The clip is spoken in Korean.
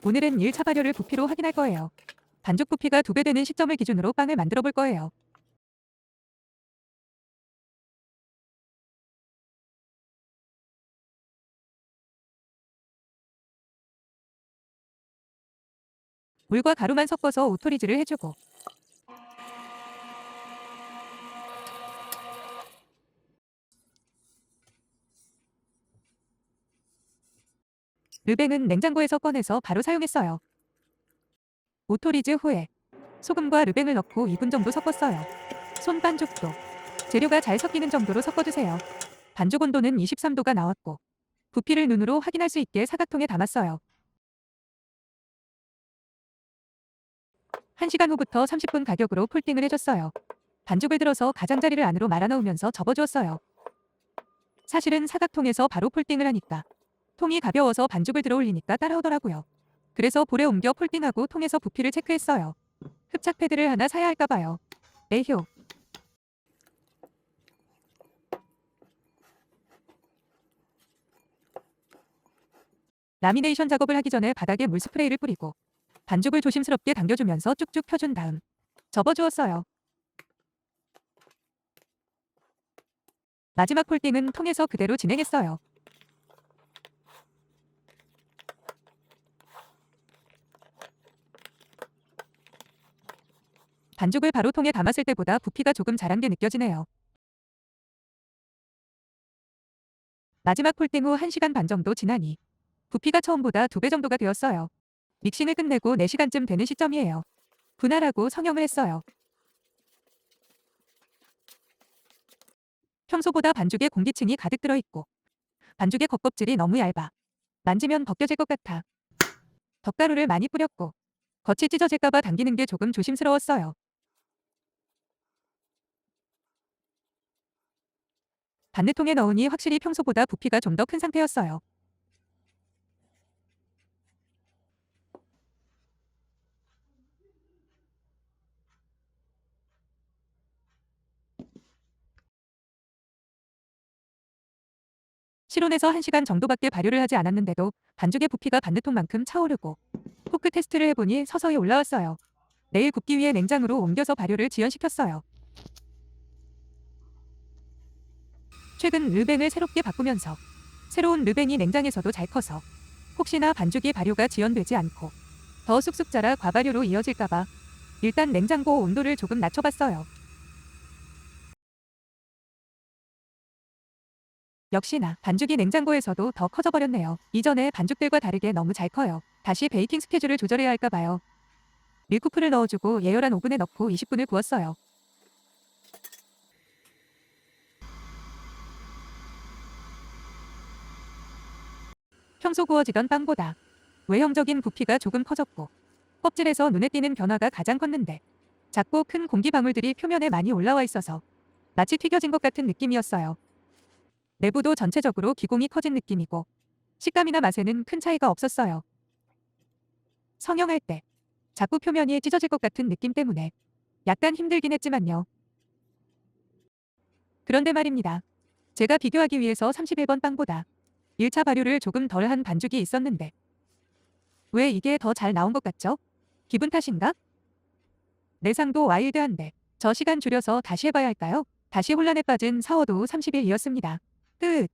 오늘은 1차 발효를 부피로 확인할 거예요. 반죽 부피가 2배 되는 시점을 기준으로 빵을 만들어 볼 거예요. 물과 가루만 섞어서 오토리즈를 해주고 르뱅은 냉장고에서 꺼내서 바로 사용했어요. 오토리즈 후에 소금과 르뱅을 넣고 2분 정도 섞었어요. 손반죽도 재료가 잘 섞이는 정도로 섞어주세요. 반죽 온도는 23도가 나왔고 부피를 눈으로 확인할 수 있게 사각통에 담았어요. 1시간 후부터 30분 가격으로 폴딩을 해줬어요. 반죽을 들어서 가장자리를 안으로 말아넣으면서 접어주었어요. 사실은 사각통에서 바로 폴딩을 하니까 통이 가벼워서 반죽을 들어 올리니까 따라오더라고요. 그래서 볼에 옮겨 폴딩하고 통에서 부피를 체크했어요. 흡착 패드를 하나 사야 할까 봐요. 에효. 라미네이션 작업을 하기 전에 바닥에 물 스프레이를 뿌리고 반죽을 조심스럽게 당겨주면서 쭉쭉 펴준 다음 접어주었어요. 마지막 폴딩은 통에서 그대로 진행했어요. 반죽을 바로 통에 담았을 때보다 부피가 조금 자란 게 느껴지네요. 마지막 폴딩 후 1시간 반 정도 지나니 부피가 처음보다 2배 정도가 되었어요. 믹싱을 끝내고 4시간쯤 되는 시점이에요. 분할하고 성형을 했어요. 평소보다 반죽에 공기층이 가득 들어있고 반죽의 겉껍질이 너무 얇아 만지면 벗겨질 것 같아. 덧가루를 많이 뿌렸고 겉이 찢어질까봐 당기는 게 조금 조심스러웠어요. 반대통에 넣으니 확실히 평소보다 부피가 좀 더 큰 상태였어요. 실온에서 1시간 정도밖에 발효를 하지 않았는데도 반죽의 부피가 반대통만큼 차오르고 포크 테스트를 해보니 서서히 올라왔어요. 내일 굽기 위해 냉장으로 옮겨서 발효를 지연시켰어요. 최근 르뱅을 새롭게 바꾸면서 새로운 르뱅이 냉장에서도 잘 커서 혹시나 반죽이 발효가 지연되지 않고 더 쑥쑥 자라 과발효로 이어질까봐 일단 냉장고 온도를 조금 낮춰봤어요. 역시나 반죽이 냉장고에서도 더 커져버렸네요. 이전에 반죽들과 다르게 너무 잘 커요. 다시 베이킹 스케줄을 조절해야 할까 봐요. 밀크풀을 넣어주고 예열한 오븐에 넣고 20분을 구웠어요. 평소 구워지던 빵보다 외형적인 부피가 조금 커졌고 껍질에서 눈에 띄는 변화가 가장 컸는데 작고 큰 공기 방울들이 표면에 많이 올라와 있어서 마치 튀겨진 것 같은 느낌이었어요. 내부도 전체적으로 기공이 커진 느낌이고 식감이나 맛에는 큰 차이가 없었어요. 성형할 때 자꾸 표면이 찢어질 것 같은 느낌 때문에 약간 힘들긴 했지만요. 그런데 말입니다. 제가 비교하기 위해서 31번 빵보다 1차 발효를 조금 덜한 반죽이 있었는데 왜 이게 더 잘 나온 것 같죠? 기분 탓인가? 내상도 와일드한데 저 시간 줄여서 다시 해봐야 할까요? 다시 혼란에 빠진 사워도우 30일이었습니다. 끝.